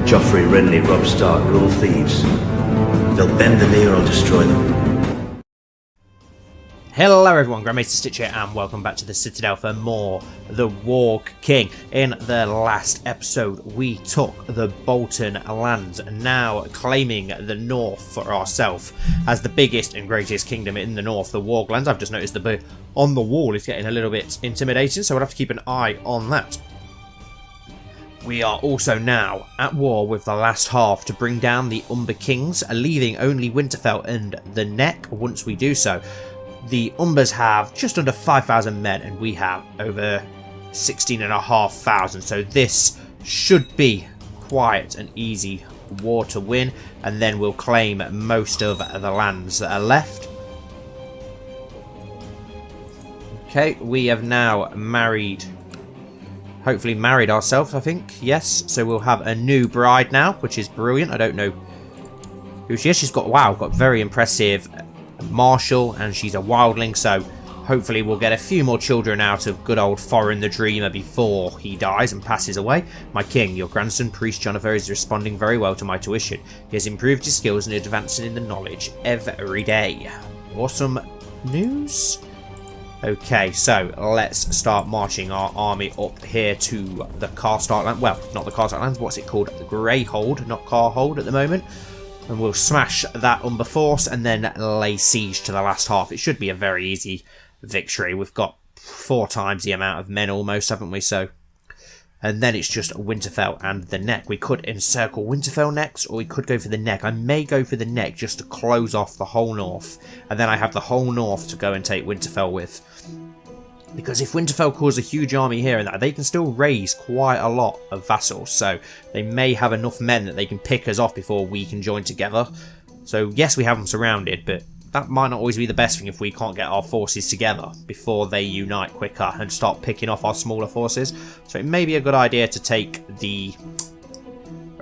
Joffrey, Renly, Robb Stark are all thieves. They'll bend the knee or I'll destroy them. Hello everyone, Grand Maester Stitch here and welcome back to the Citadel for more The Warg King. In the last episode we took the Bolton lands, now claiming the north for ourselves as the biggest and greatest kingdom in the north. The Warg lands, I've just noticed the bit on the wall is getting a little bit intimidating, so we'll have to keep an eye on that. We are also now at war with the last half to bring down the Umber Kings, leaving only Winterfell and the Neck once we do so. The Umbers have just under 5,000 men and we have over 16,500, so this should be quite an easy war to win, and then we'll claim most of the lands that are left. Okay, we have now hopefully married ourselves, I think, yes, so we'll have a new bride now, which is brilliant. I don't know who she is. She's got, wow, got very impressive martial, and she's a wildling, so hopefully we'll get a few more children out of good old Thorin the Dreamer before he dies and passes away. My king, your grandson Priest Jonathan, is responding very well to my tuition. He has improved his skills and advancing in the knowledge every day. Awesome news. Okay, so let's start marching our army up here to the Karstark land. Well, not the Karstark lands, what's it called? The Greyhold, not Carhold at the moment. And we'll smash that Umber force and then lay siege to the last half. It should be a very easy victory. We've got 4 times the amount of men almost, haven't we? So, and then it's just Winterfell and the Neck. We could encircle Winterfell next, or we could go for the Neck. I may go for the Neck just to close off the whole north. And then I have the whole north to go and take Winterfell with. Because if Winterfell calls a huge army here and that, they can still raise quite a lot of vassals. So they may have enough men that they can pick us off before we can join together. So yes, we have them surrounded, but that might not always be the best thing if we can't get our forces together before they unite quicker and start picking off our smaller forces. So it may be a good idea to take the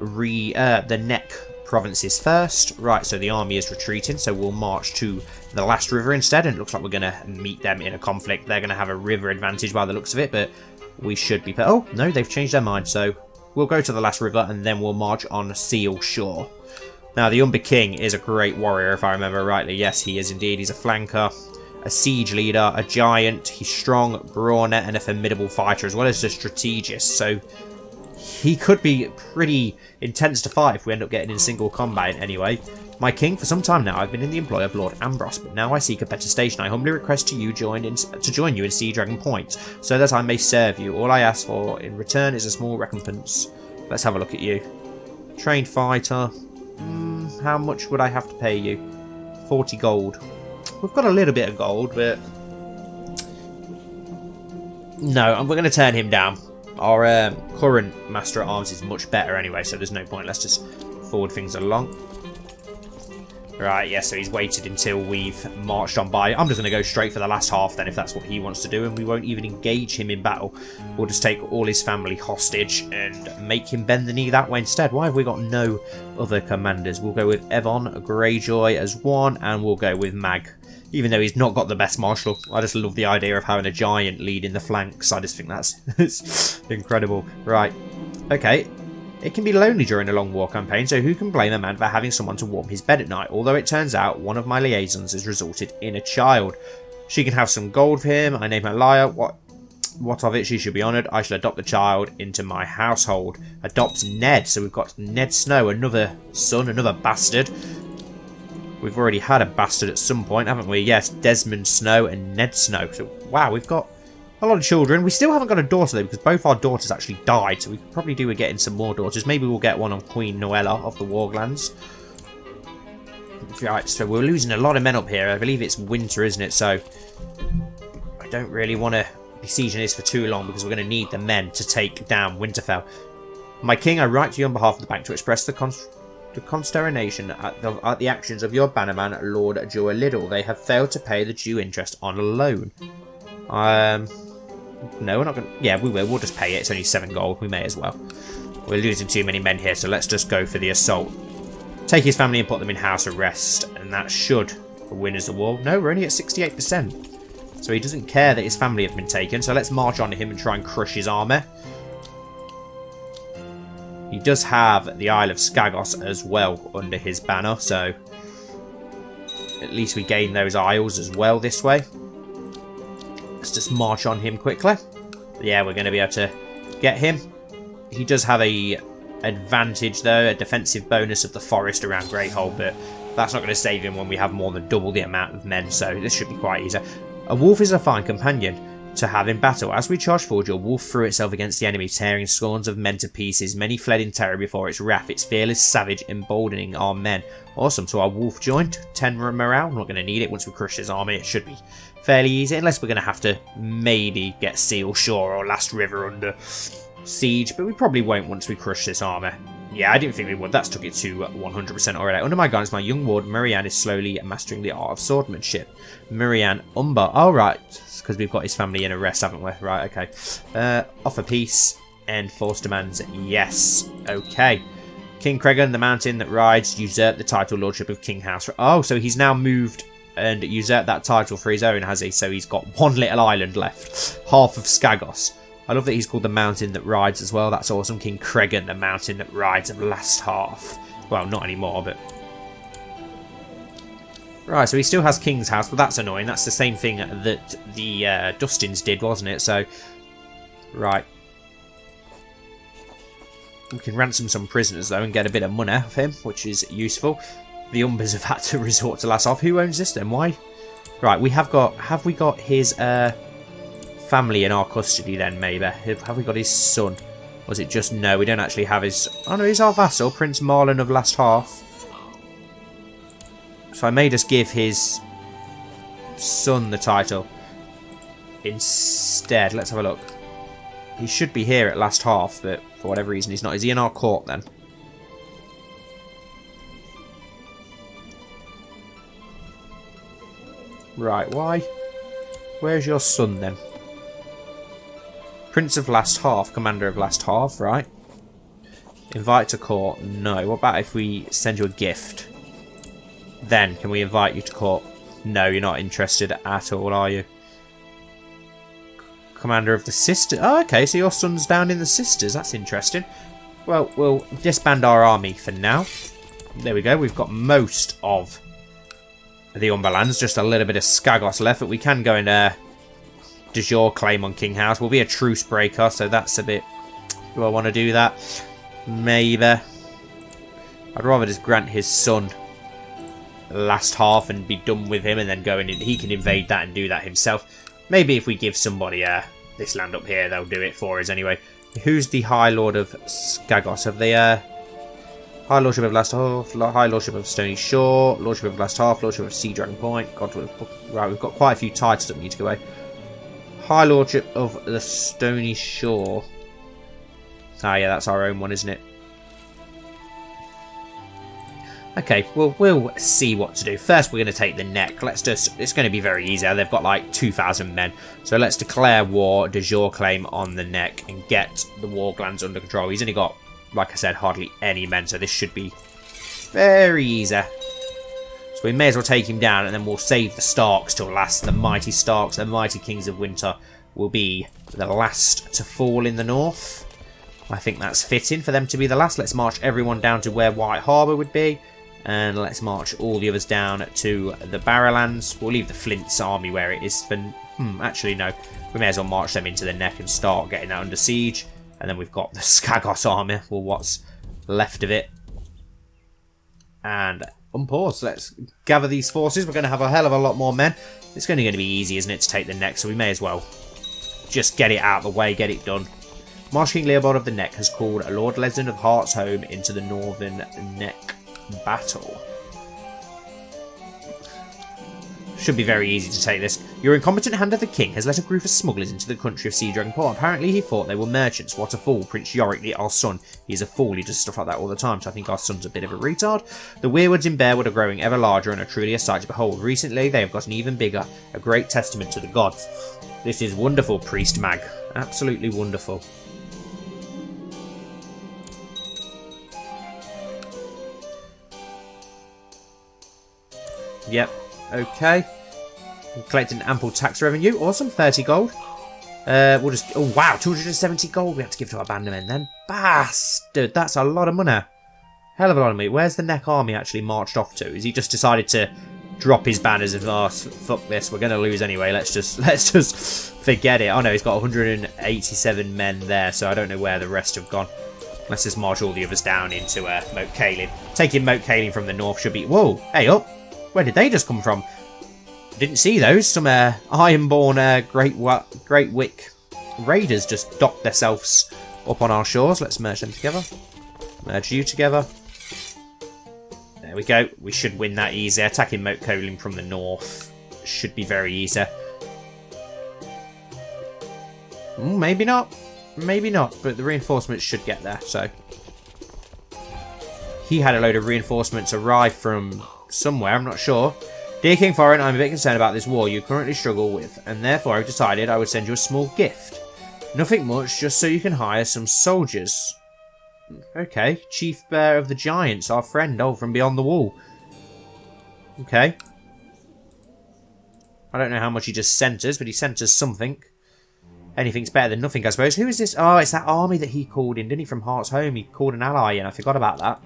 Neck provinces first. Right, so the army is retreating, so we'll march to the last river instead, and it looks like we're going to meet them in a conflict. They're going to have a river advantage by the looks of it, but we should be... Oh, no, they've changed their mind, so we'll go to the last river and then we'll march on Seal Shore. Now, the Umber King is a great warrior, if I remember rightly. Yes, he is indeed. He's a flanker, a siege leader, a giant. He's strong, brawny, and a formidable fighter, as well as a strategist, so he could be pretty intense to fight if we end up getting in single combat anyway. My king, for some time now I've been in the employ of Lord Ambrose, but now I seek a better station. I humbly request to join you in Sea Dragon Point, so that I may serve you. All I ask for in return is a small recompense. Let's have a look at you. Trained fighter. How much would I have to pay you? 40 gold. We've got a little bit of gold, but no, we're going to turn him down. Our current Master at Arms is much better anyway, so there's no point. Let's just forward things along. Right, yeah, so he's waited until we've marched on by. I'm just going to go straight for the last half then, if that's what he wants to do, and we won't even engage him in battle. We'll just take all his family hostage and make him bend the knee that way instead. Why have we got no other commanders? We'll go with Evon Greyjoy as one, and we'll go with Mag. Even though he's not got the best martial, I just love the idea of having a giant lead in the flanks. I just think that's incredible. Right, okay. It can be lonely during a long war campaign, so who can blame a man for having someone to warm his bed at night? Although it turns out one of my liaisons has resulted in a child. She can have some gold for him. I name her Lyra. What of it? She should be honoured. I shall adopt the child into my household. Adopt Ned. So we've got Ned Snow, another son, another bastard. We've already had a bastard at some point, haven't we? Yes, Desmond Snow and Ned Snow. So, wow, we've got a lot of children. We still haven't got a daughter, though, because both our daughters actually died, so we could probably do with getting some more daughters. Maybe we'll get one on Queen Noella of the Warglands. Right, so we're losing a lot of men up here. I believe it's winter, isn't it? So I don't really want to be sieging this for too long, because we're going to need the men to take down Winterfell. My king, I write to you on behalf of the bank to express the consternation at the actions of your bannerman, Lord Joe Liddle. They have failed to pay the due interest on a loan. No, we're not going to... Yeah, we will. We'll just pay it. It's only 7 gold. We may as well. We're losing too many men here, so let's just go for the assault. Take his family and put them in house arrest, and that should win us the war. No, we're only at 68%. So he doesn't care that his family have bbeen taken, so let's march on to him and try and crush his army. He does have the Isle of Skagos as well under his banner, so at least we gain those isles as well this way. Let's just march on him quickly. Yeah, we're going to be able to get him. He does have a advantage though, a defensive bonus of the forest around Greathold, but that's not going to save him when we have more than double the amount of men, so this should be quite easy. A wolf is a fine companion to have in battle. As we charged forward, your wolf threw itself against the enemy, tearing scores of men to pieces. Many fled in terror before its wrath. Its fearless savage emboldening our men. Awesome, so our wolf joined. 10 morale. I'm not going to need it once we crush this army. It should be fairly easy, unless we're going to have to maybe get Seal Shore or Last River under siege, but we probably won't once we crush this army. Yeah, I didn't think we would. That's took it to 100% already. Under my guidance, my young ward, Mirian, is slowly mastering the art of swordmanship. Mirian Umber. Oh, right. Because we've got his family in arrest, haven't we? Right, okay. Offer peace. End force demands. Yes. Okay. King Cregan, the mountain that rides, usurped the title lordship of King House. Oh, so he's now moved and usurped that title for his own, has he? So he's got one little island left. Half of Skagos. I love that he's called the mountain that rides as well. That's awesome. King Cregan, the mountain that rides of last half. Well, not anymore, but... Right, so he still has King's House, but that's annoying. That's the same thing that the Dustins did, wasn't it? So, right. We can ransom some prisoners, though, and get a bit of money off him, which is useful. The Umbers have had to resort to last off. Who owns this, then? Why? Right, we have got... Have we got his... family in our custody then, maybe? Have we got his son? Or is it just no? We don't actually have his... Oh no, he's our vassal, Prince Marlon of Last Half. So I may just give his son the title instead. Let's have a look. He should be here at Last Half, but for whatever reason he's not. Is he in our court then? Right, why? Where's your son then? Prince of Last Half, Commander of Last Half, right. Invite to court, no. What about if we send you a gift? Then, can we invite you to court? No, you're not interested at all, are you? Commander of the Sisters. Oh, okay, so your son's down in the Sisters. That's interesting. Well, we'll disband our army for now. There we go. We've got most of the Umberlands. Just a little bit of Skagos left, but we can go and de jure claim on King House. We'll be a truce breaker, so that's a bit... Do I want to do that? Maybe. I'd rather just grant his son Last Half and be done with him, and then go and he can invade that and do that himself. Maybe if we give somebody this land up here, they'll do it for us anyway. Who's the High Lord of Skagos? Have they High Lordship of Last Half, High Lordship of Stony Shore, Lordship of Last Half, Lordship of Sea Dragon Point. God, right, we've got quite a few titles that we need to go away. High Lordship of the Stony Shore. Ah, yeah, that's our own one, isn't it? Okay, well, we'll see what to do. First, we're going to take the neck. Let's just... It's going to be very easy. They've got like 2,000 men. So let's declare war, de jure claim on the neck, and get the Warglands under control. He's only got, like I said, hardly any men, so this should be very easy. So we may as well take him down, and then we'll save the Starks till last. The mighty Starks, the mighty Kings of Winter, will be the last to fall in the north. I think that's fitting for them to be the last. Let's march everyone down to where White Harbour would be. And let's march all the others down to the Barrowlands. We'll leave the Flint's army where it is. For, actually, no. We may as well march them into the neck and start getting that under siege. And then we've got the Skagos army. Well, what's left of it. And unpause. Let's gather these forces. We're going to have a hell of a lot more men. It's only going to be easy, isn't it, to take the neck. So we may as well just get it out of the way, get it done. Marsh King Leopold of the Neck has called Lord Lesden of Heart's home into the northern neck battle. Should be very easy to take this. Your incompetent hand of the king has let a group of smugglers into the country of Sea Dragon Port. Apparently he thought they were merchants. What a fool. Prince Yorick, our son. He's a fool. He does stuff like that all the time, so I think our son's a bit of a retard. The weirwoods in Bearwood are growing ever larger and are truly a sight to behold. Recently they have gotten even bigger. A great testament to the gods. This is wonderful, Priest Mag. Absolutely wonderful. Yep, okay. Collecting ample tax revenue. Awesome, 30 gold. We'll just... Oh, wow. 270 gold we have to give to our band of men then. Bastard. That's a lot of money. Hell of a lot of money. Where's the Neck army actually marched off to? Has he just decided to drop his banners and, oh, fuck this. We're going to lose anyway. Let's just forget it. Oh, no. He's got 187 men there, so I don't know where the rest have gone. Let's just march all the others down into Moat Cailin. Taking Moat Cailin from the north should be... Whoa. Hey, up. Where did they just come from? Didn't see those. Some Ironborn Great Wick raiders just docked themselves up on our shores. Let's merge them together. Merge you together. There we go. We should win that easy. Attacking Moat Cailin from the north should be very easy. Maybe not. Maybe not. But the reinforcements should get there. So he had a load of reinforcements arrive from somewhere. I'm not sure. Dear King Foreign, I'm a bit concerned about this war you currently struggle with, and therefore I've decided I would send you a small gift. Nothing much, just so you can hire some soldiers. Okay, Chief Bear of the Giants, our friend, from beyond the wall. Okay. I don't know how much he just sent us, but he sent us something. Anything's better than nothing, I suppose. Who is this? Oh, it's that army that he called in, didn't he, from Heart's Home? He called an ally in, I forgot about that.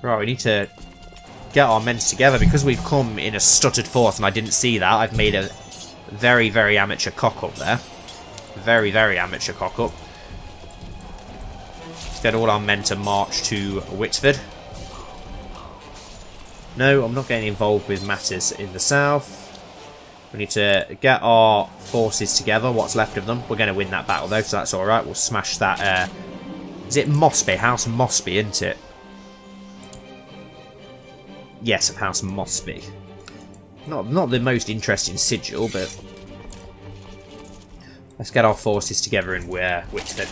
Right, we need to get our men together because we've come in a stuttered force and I didn't see that. I've made a very, very amateur cock-up there. Very, very amateur cock-up. Let's get all our men to march to Whitford. No, I'm not getting involved with matters in the south. We need to get our forces together, what's left of them. We're going to win that battle though, so that's alright. We'll smash that. Is it Mosby? House Mosby, isn't it? Yes, of House Mosby. Not the most interesting sigil, but let's get our forces together in Whitford.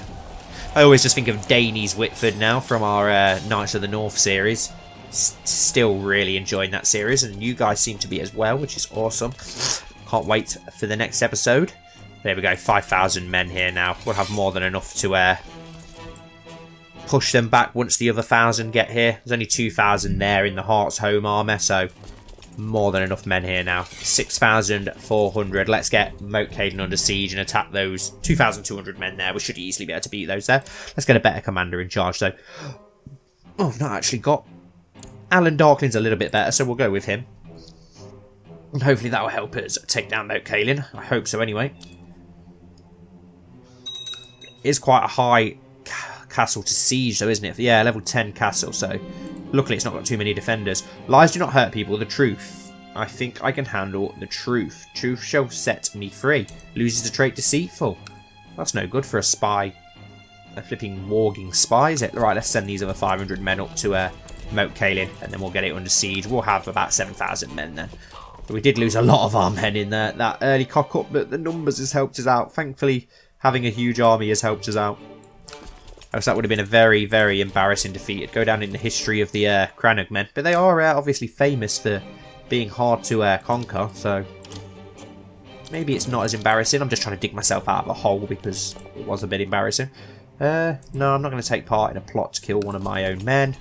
I always just think of Daney's Whitford now from our Knights of the North series. Still really enjoying that series, and you guys seem to be as well, which is awesome. Can't wait for the next episode. There we go, 5,000 men here now. We'll have more than enough to push them back once the other 1,000 get here. There's only 2,000 there in the Heart's Home armor, so more than enough men here now. 6,400. Let's get Moat Cailin under siege and attack those 2,200 men there. We should easily be able to beat those there. Let's get a better commander in charge, though. Oh, I've not actually got... Alan Darkling's a little bit better, so we'll go with him. And hopefully that will help us take down Moat Cailin. I hope so, anyway. It's quite a high castle to siege though, isn't it? Yeah, level 10 castle, so luckily it's not got too many defenders. Lies do not hurt people, the truth. I think I can handle the truth. Truth shall set me free. Loses the trait deceitful. That's no good for a spy. A flipping warging spy, is it? Right, let's send these other 500 men up to Moat Cailin, and then we'll get it under siege. We'll have about 7,000 men then. But we did lose a lot of our men in that early cock-up, but the numbers has helped us out. Thankfully, having a huge army has helped us out. Else that would have been a very, very embarrassing defeat. It'd go down in the history of the Crannog men. But they are obviously famous for being hard to conquer, so maybe it's not as embarrassing. I'm just trying to dig myself out of a hole because it was a bit embarrassing. No, I'm not going to take part in a plot to kill one of my own men.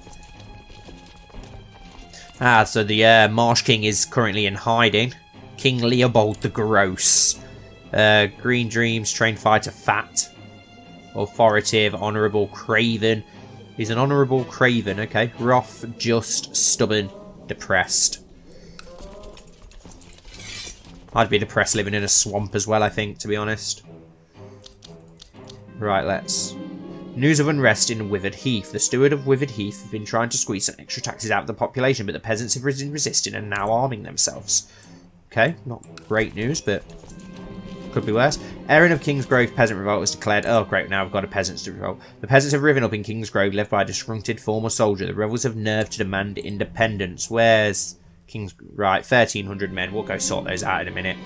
So the Marsh King is currently in hiding. King Leopold the Gross. Green Dreams, Trained Fighter, Fat. Authoritative, Honourable, Craven. He's an Honourable Craven, okay. Rough, Just, Stubborn, Depressed. I'd be depressed living in a swamp as well, I think, to be honest. Right, let's... News of unrest in Withered Heath. The steward of Withered Heath have been trying to squeeze some extra taxes out of the population, but the peasants have risen resisting and now arming themselves. Okay, not great news, but could be worse. Erin of Kingsgrove Peasant Revolt has declared... Oh, great, now we've got a peasants to revolt. The peasants have risen up in Kingsgrove, led by a disgruntled former soldier. The rebels have nerve to demand independence. Where's Kings... Right, 1,300 men. We'll go sort those out in a minute.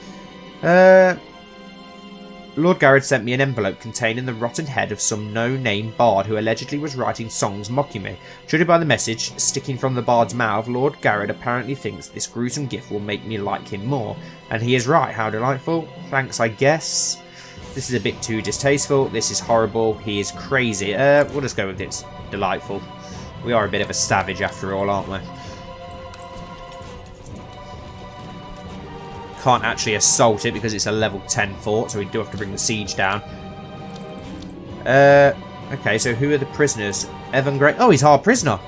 Lord Garrett sent me an envelope containing the rotten head of some no-name bard who allegedly was writing songs mocking me. Judging by the message sticking from the bard's mouth, Lord Garrett apparently thinks this gruesome gift will make me like him more. And he is right, how delightful. Thanks, I guess. This is a bit too distasteful. This is horrible. He is crazy. We'll just go with it's delightful. We are a bit of a savage after all, aren't we? can't actually assault it because it's a level 10 fort, so we do have to bring the siege down. Okay, so who are the prisoners? Evan Gray. Oh, he's our prisoner.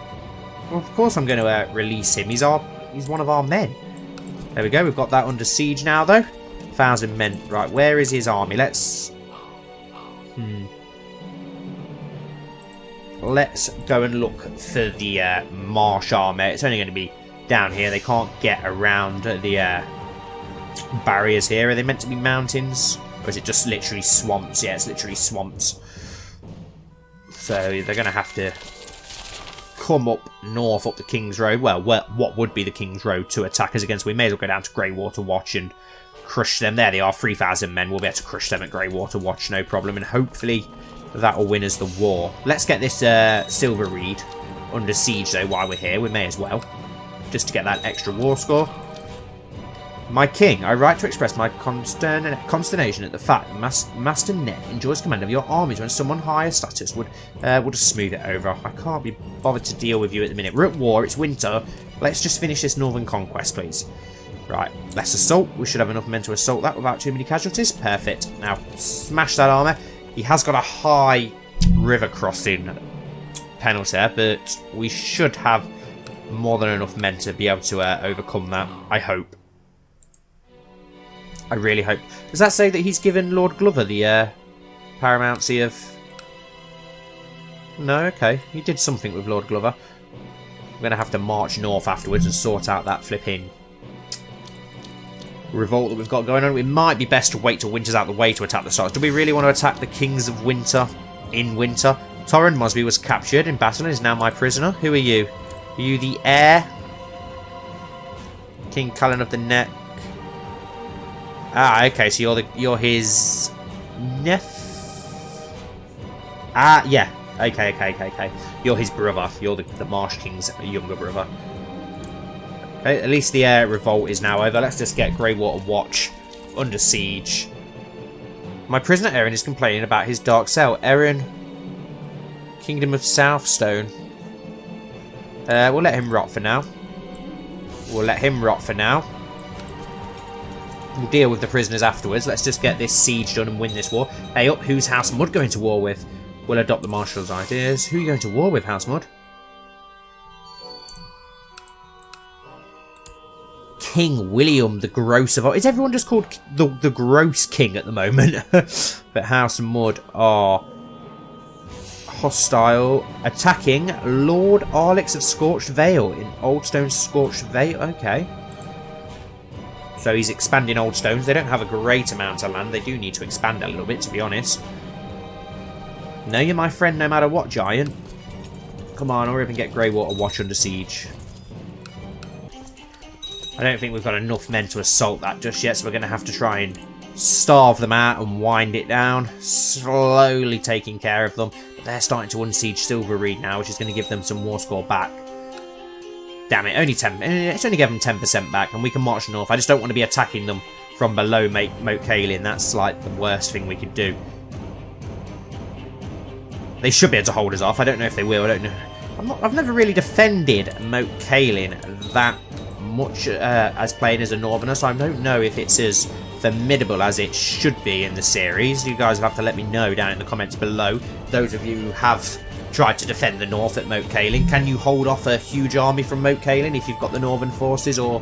Well, of course I'm going to release him. He's one of our men. There we go. We've got that under siege now, though. 1,000 men. Right, where is his army? Let's go and look for the Marsh army. It's only going to be down here. They can't get around the barriers here. Are they meant to be mountains? Or is it just literally swamps? Yeah, it's literally swamps. So they're going to have to come up north, up the King's Road. Well, what would be the King's Road to attack us against? We may as well go down to Greywater Watch and crush them. There they are, 3,000 men. We'll be able to crush them at Greywater Watch, no problem. And hopefully that will win us the war. Let's get this Silver Reed under siege, though, while we're here. We may as well, just to get that extra war score. My king, I write to express my consternation at the fact that Master Ned enjoys command of your armies when someone higher status would just smooth it over. I can't be bothered to deal with you at the minute. We're at war, it's winter. Let's just finish this northern conquest, please. Right, let's assault. We should have enough men to assault that without too many casualties. Perfect. Now, smash that armour. He has got a high river crossing penalty, but we should have more than enough men to be able to overcome that, I hope. I really hope. Does that say that he's given Lord Glover the paramountcy of... No, okay. He did something with Lord Glover. We're going to have to march north afterwards and sort out that flipping revolt that we've got going on. It might be best to wait till winter's out of the way to attack the stars. Do we really want to attack the Kings of Winter in winter? Torrin Mosby was captured in battle and is now my prisoner. Who are you? Are you the heir? King Callan of the Neck. Ah, okay, so you're his yeah. Okay. You're his brother. You're the Marsh King's younger brother. Okay, at least the revolt is now over. Let's just get Greywater Watch under siege. My prisoner Erin is complaining about his dark cell. Erin, Kingdom of Southstone. We'll let him rot for now. We'll deal with the prisoners afterwards. Let's just get this siege done and win this war. Hey up, who's House Mud going to war with? We'll adopt the Marshal's ideas. Who are you going to war with, House Mud? King William the Gross of... Is everyone just called the Gross King at the moment? But House Mud are hostile. Attacking Lord Arlix of Scorched Vale in Oldstone Scorched Vale. Okay. So he's expanding Old Stones. They don't have a great amount of land. They do need to expand a little bit, to be honest. No, you're my friend no matter what, Giant. Come on, or even get Greywater Watch under siege. I don't think we've got enough men to assault that just yet, so we're going to have to try and starve them out and wind it down. Slowly taking care of them. But they're starting to unsiege Silver Reed now, which is going to give them some war score back. Damn it, only 10. It's only given them 10% back, and we can march north. I just don't want to be attacking them from below Moat Cailin. That's like the worst thing we could do. They should be able to hold us off. I don't know if they will. I don't know. I've never really defended Moat Cailin that much as playing as a Northerner, so I don't know if it's as formidable as it should be in the series. You guys will have to let me know down in the comments below. Those of you who have tried to defend the north at Moat Cailin, can you hold off a huge army from Moat Cailin if you've got the northern forces, or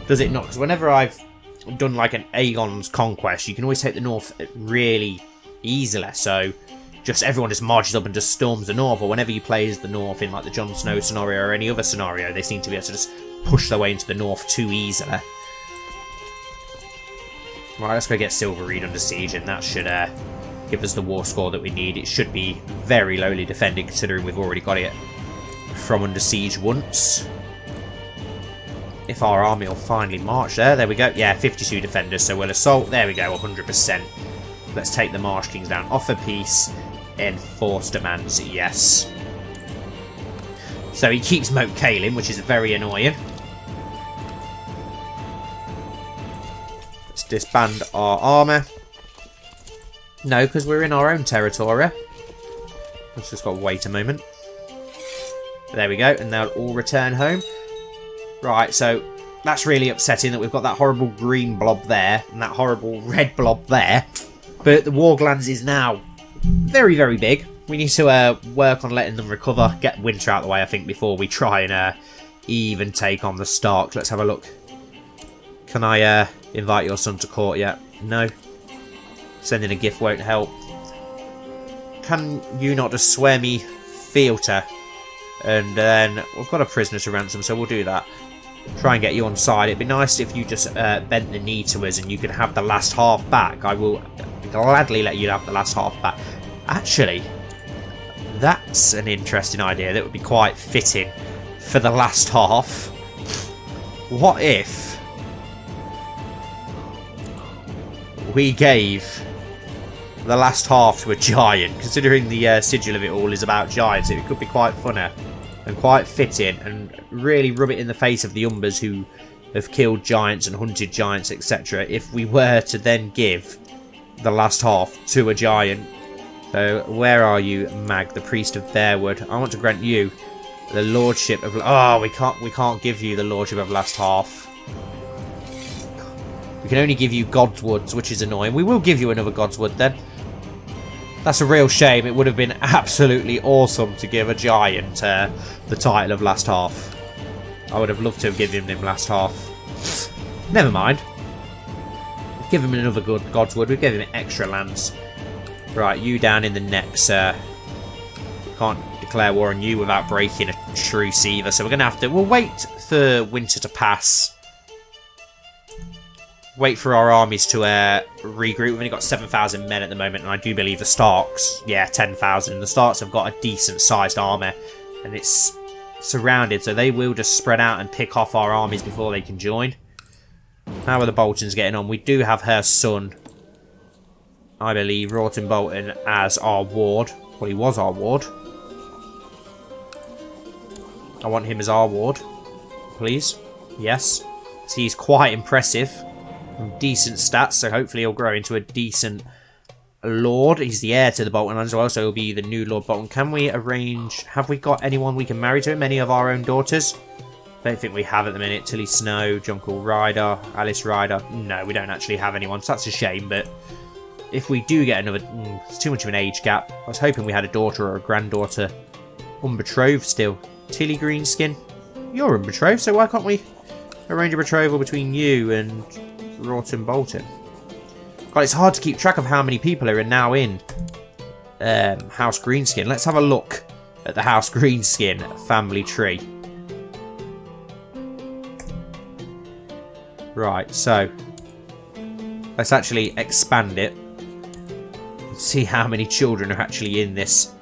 does it not? Because whenever I've done like an Aegon's conquest, you can always take the north really easily, so just everyone just marches up and just storms the north, or whenever you play as the north in like the Jon Snow scenario or any other scenario, they seem to be able to just push their way into the north too easily. Right, let's go get Silver Reed under siege, and that should give us the war score that we need. It should be very lowly defended, considering we've already got it from under siege once. If our army will finally march there. There we go. Yeah, 52 defenders, so we'll assault. There we go, 100%. Let's take the Marsh Kings down. Offer peace, enforce demands, yes. So he keeps Moat Cailin, which is very annoying. Let's disband our armour. No, because we're in our own territory. Let's just got to wait a moment. There we go, and they'll all return home. Right, so That's really upsetting that we've got that horrible green blob there and that horrible red blob there. But the Warglands is now very, very big. We need to work on letting them recover, get winter out of the way, I think, before we try and even take on the Starks. Let's have a look. Can I invite your son to court yet? No. Sending a gift won't help. Can you not just swear me theatre? And then we've got a prisoner to ransom, so we'll do that. Try and get you on side. It'd be nice if you just bent the knee to us and you could have the last half back. I will gladly let you have the last half back. Actually, that's an interesting idea that would be quite fitting for the last half. What if we gave the last half to a giant? Considering the sigil of it all is about giants, it could be quite funny and quite fitting, and really rub it in the face of the Umbers who have killed giants and hunted giants, etc. If we were to then give the last half to a giant. So where are you, Mag, the priest of Bearwood? I want to grant you the lordship of... Oh, we can't give you the lordship of last half. We can only give you Godswoods, which is annoying. We will give you another Godswood then. That's a real shame. It would have been absolutely awesome to give a giant the title of last half. I would have loved to have given him last half. Never mind. Give him another good Godswood. We gave him extra lands. Right, you down in the next. Can't declare war on you without breaking a truce either. So we're going to have to... We'll wait for winter to pass. Wait for our armies to regroup. We've only got 7,000 men at the moment, and I do believe the Starks, yeah, 10,000. The Starks have got a decent-sized army, and it's surrounded, so they will just spread out and pick off our armies before they can join. How are the Boltons getting on? We do have her son, I believe, Rawton Bolton, as our ward. Well, he was our ward. I want him as our ward, please. Yes. So he's quite impressive. Decent stats, so hopefully he'll grow into a decent lord. He's the heir to the Bolton as well, so he'll be the new Lord Bolton. Can we arrange... Have we got anyone we can marry to him? Any of our own daughters? Don't think we have at the minute. Tilly Snow, Jonquil Ryder, Alice Ryder. No, we don't actually have anyone, so that's a shame, but if we do get another... it's too much of an age gap. I was hoping we had a daughter or a granddaughter. Unbetrothed still. Tilly Greenskin, you're unbetrothed, so why can't we arrange a betrothal between you and Rawton Bolton? God, it's hard to keep track of how many people are now in House Greenskin. Let's have a look at the House Greenskin family tree. Right, so let's actually expand it and see how many children are actually in this.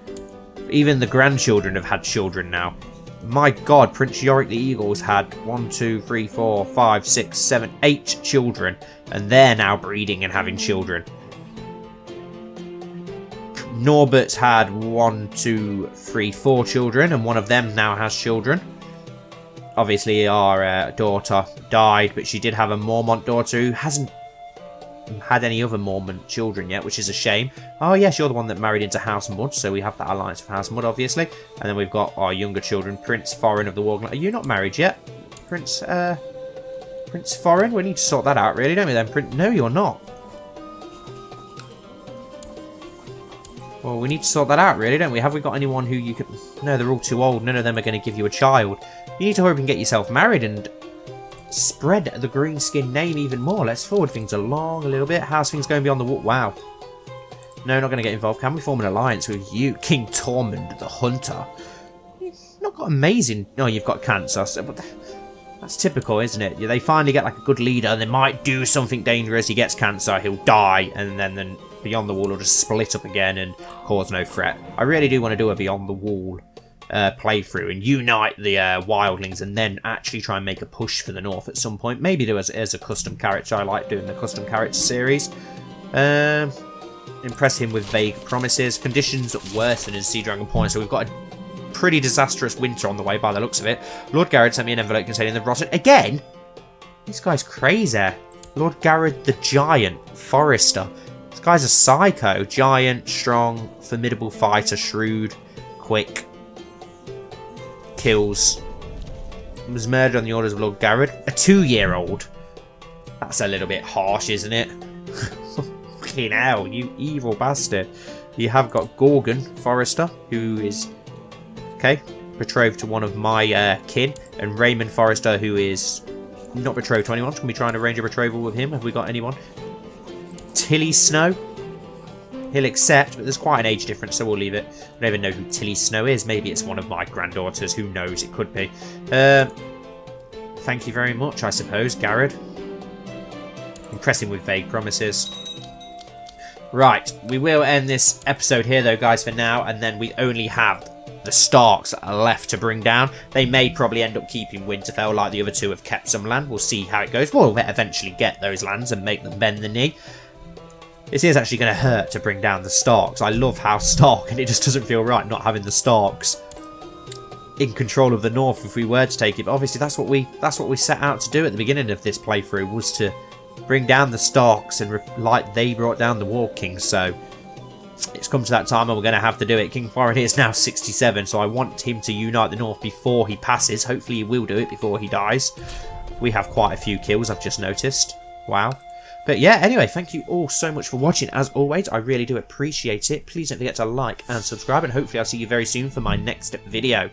Even the grandchildren have had children now. My God, Prince Yorick the Eagle's had 1, 2, 3, 4, 5, 6, 7, 8 children, and they're now breeding and having children. Norbert's had 1, 2, 3, 4 children, and one of them now has children. Obviously, our daughter died, but she did have a Mormont daughter who hasn't had any other Mormont children yet, which is a shame. Oh yes, you're the one that married into House Mud, so we have that alliance of House Mud, obviously. And then we've got our younger children, Prince Foreign of the Warg. Are you not married yet, Prince Foreign? We need to sort that out, really, don't we? Then, no, you're not. Well, we need to sort that out, really, don't we? Have we got anyone who you could... No, they're all too old. None of them are going to give you a child. You need to hurry up and get yourself married and spread the Greenskin name even more. Let's forward things along a little bit. How's things going beyond the wall? Wow. No, not going to get involved. Can we form an alliance with you, King Tormund the Hunter? You've not got amazing... No, you've got cancer. So, but that's typical, isn't it? They finally get like a good leader and they might do something dangerous. He gets cancer, he'll die, and then Beyond the Wall will just split up again and cause no threat. I really do want to do a Beyond the Wall playthrough and unite the wildlings and then actually try and make a push for the north at some point. Maybe do as a custom character. I like doing the custom character series. Impress him with vague promises. Conditions worsen in Sea Dragon Point, so we've got a pretty disastrous winter on the way by the looks of it. Lord Garrett sent me an envelope containing the rotten... Again? This guy's crazy. Lord Garrett the Giant, Forester. This guy's a psycho. Giant, strong, formidable fighter, shrewd, quick. Kills. was murdered on the orders of Lord Garrod. A 2-year-old. That's a little bit harsh, isn't it? Fucking hell, you evil bastard. You have got Gorgon Forrester, who is, okay, betrothed to one of my kin. And Raymond Forrester, who is not betrothed to anyone. Can we try and arrange a betrothal with him? Have we got anyone? Tilly Snow. He'll accept, but there's quite an age difference, so we'll leave it. I don't even know who Tilly Snow is. Maybe it's one of my granddaughters. Who knows? It could be. Thank you very much, I suppose, Garrod. Impressing with vague promises. Right, we will end this episode here, though, guys, for now. And then we only have the Starks that are left to bring down. They may probably end up keeping Winterfell like the other two have kept some land. We'll see how it goes. We'll eventually get those lands and make them bend the knee. This is actually going to hurt to bring down the Starks. I love how Stark, and it just doesn't feel right not having the Starks in control of the North if we were to take it. But obviously that's what we set out to do at the beginning of this playthrough, was to bring down the Starks and like they brought down the Warg King. So it's come to that time and we're going to have to do it. King Foreign is now 67, so I want him to unite the North before he passes. Hopefully he will do it before he dies. We have quite a few kills, I've just noticed. Wow. But yeah, anyway, thank you all so much for watching. As always, I really do appreciate it. Please don't forget to like and subscribe, and hopefully I'll see you very soon for my next video.